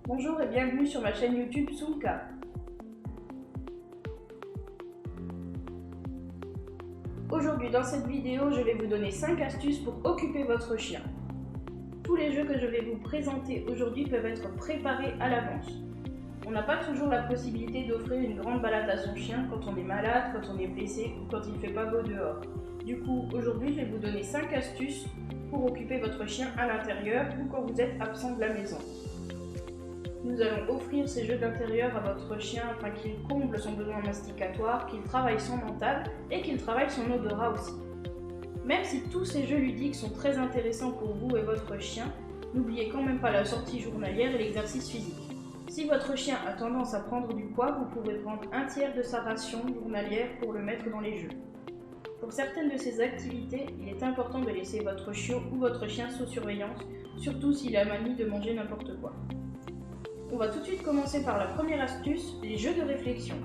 Bonjour et bienvenue sur ma chaîne YouTube Soulka. Aujourd'hui dans cette vidéo, je vais vous donner 5 astuces pour occuper votre chien. Tous les jeux que je vais vous présenter aujourd'hui peuvent être préparés à l'avance. On n'a pas toujours la possibilité d'offrir une grande balade à son chien quand on est malade, quand on est blessé ou quand il ne fait pas beau dehors. Du coup, aujourd'hui, je vais vous donner 5 astuces pour occuper votre chien à l'intérieur ou quand vous êtes absent de la maison. Nous allons offrir ces jeux d'intérieur à votre chien afin qu'il comble son besoin masticatoire, qu'il travaille son mental et qu'il travaille son odorat aussi. Même si tous ces jeux ludiques sont très intéressants pour vous et votre chien, n'oubliez quand même pas la sortie journalière et l'exercice physique. Si votre chien a tendance à prendre du poids, vous pouvez prendre un tiers de sa ration journalière pour le mettre dans les jeux. Pour certaines de ces activités, il est important de laisser votre chiot ou votre chien sous surveillance, surtout s'il a manie de manger n'importe quoi. On va tout de suite commencer par la première astuce, les jeux de réflexion.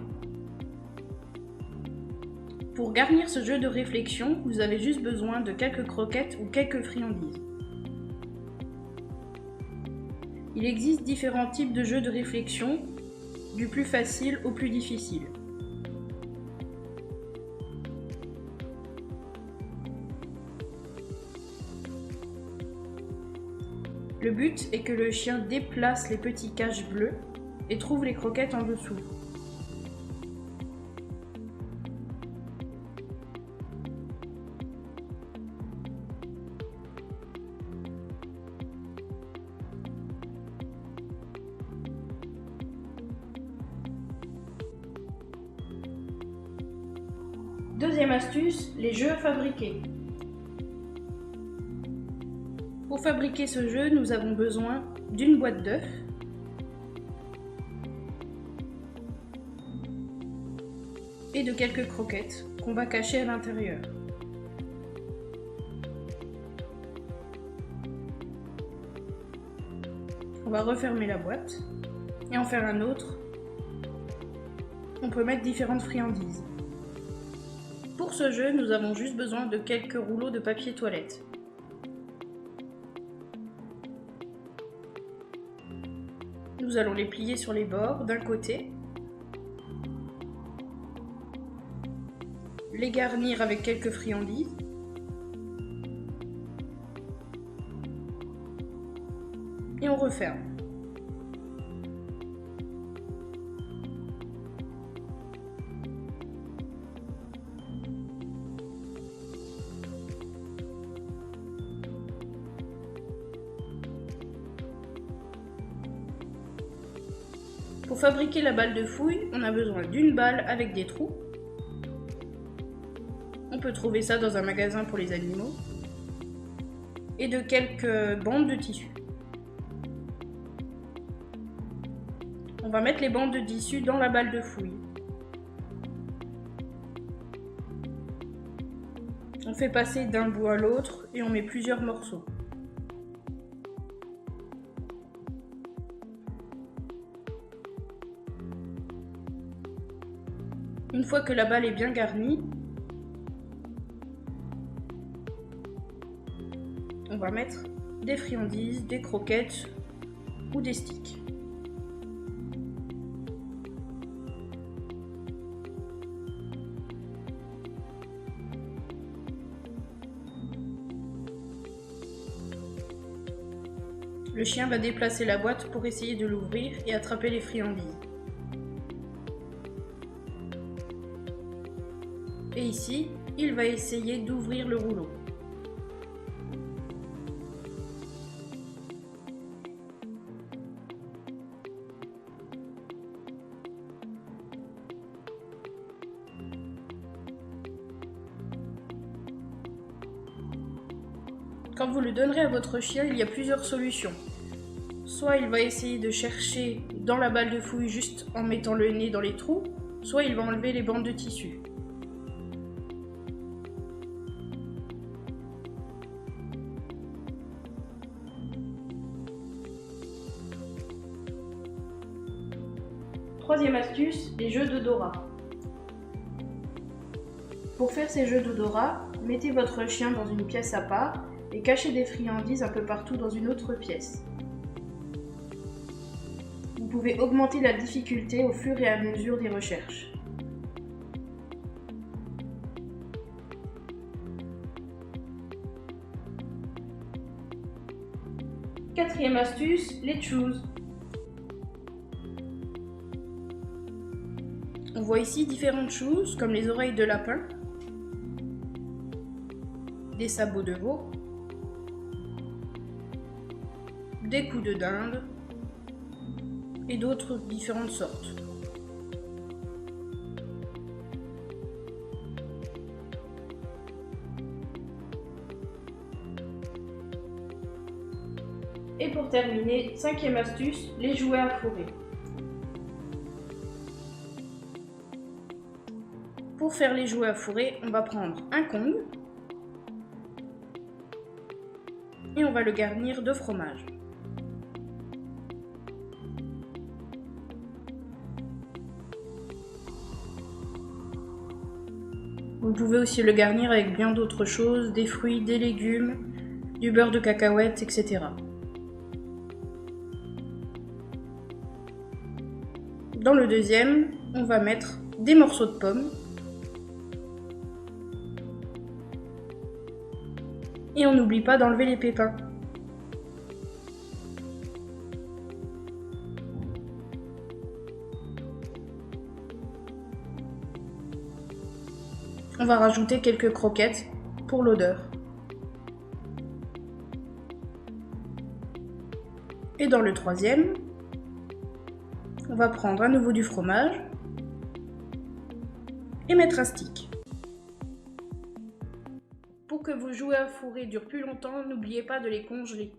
Pour garnir ce jeu de réflexion, vous avez juste besoin de quelques croquettes ou quelques friandises. Il existe différents types de jeux de réflexion, du plus facile au plus difficile. Le but est que le chien déplace les petits caches bleus et trouve les croquettes en dessous. Deuxième astuce, les jeux à fabriquer. Pour fabriquer ce jeu, nous avons besoin d'une boîte d'œufs, et de quelques croquettes qu'on va cacher à l'intérieur. On va refermer la boîte et en faire un autre. On peut mettre différentes friandises. Pour ce jeu, nous avons juste besoin de quelques rouleaux de papier toilette. Nous allons les plier sur les bords d'un côté, les garnir avec quelques friandises et on referme. Pour fabriquer la balle de fouille, on a besoin d'une balle avec des trous. On peut trouver ça dans un magasin pour les animaux. Et de quelques bandes de tissu. On va mettre les bandes de tissu dans la balle de fouille. On fait passer d'un bout à l'autre et on met plusieurs morceaux. Une fois que la balle est bien garnie, on va mettre des friandises, des croquettes ou des sticks. Le chien va déplacer la boîte pour essayer de l'ouvrir et attraper les friandises. Et ici, il va essayer d'ouvrir le rouleau. Quand vous le donnerez à votre chien, il y a plusieurs solutions. Soit il va essayer de chercher dans la balle de fouille juste en mettant le nez dans les trous, soit il va enlever les bandes de tissu. Troisième astuce, les jeux d'odorat. Pour faire ces jeux d'odorat, mettez votre chien dans une pièce à part et cachez des friandises un peu partout dans une autre pièce. pouvez augmenter la difficulté au fur et à mesure des recherches. Quatrième astuce, les chews. On voit ici différentes choses comme les oreilles de lapin, des sabots de veau, des coups de dinde et d'autres différentes sortes. Et pour terminer, cinquième astuce, les jouets à fourrer. Pour faire les jouets à fourrer, on va prendre un Kong et on va le garnir de fromage. Vous pouvez aussi le garnir avec bien d'autres choses, des fruits, des légumes, du beurre de cacahuète, etc. Dans le deuxième, on va mettre des morceaux de pommes et on n'oublie pas d'enlever les pépins. On va rajouter quelques croquettes pour l'odeur. Et dans le troisième, on va prendre à nouveau du fromage et mettre un stick. Pour que vos jouets à fourrer durent plus longtemps, n'oubliez pas de les congeler.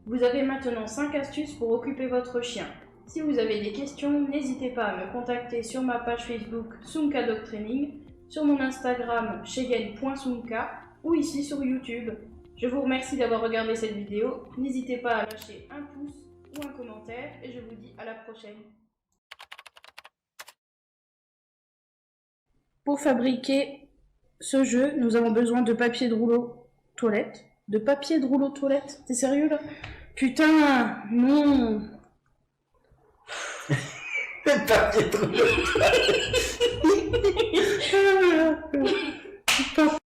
Vous avez maintenant 5 astuces pour occuper votre chien. Si vous avez des questions, n'hésitez pas à me contacter sur ma page Facebook Soomka Dog Training, sur mon Instagram cheyenne.soomka ou ici sur YouTube. Je vous remercie d'avoir regardé cette vidéo. N'hésitez pas à lâcher un pouce ou un commentaire et je vous dis à la prochaine. Pour fabriquer ce jeu, nous avons besoin de papier de rouleau toilette. De papier de rouleau toilette? T'es sérieux là? Putain, non. Papier de rouleau toilette.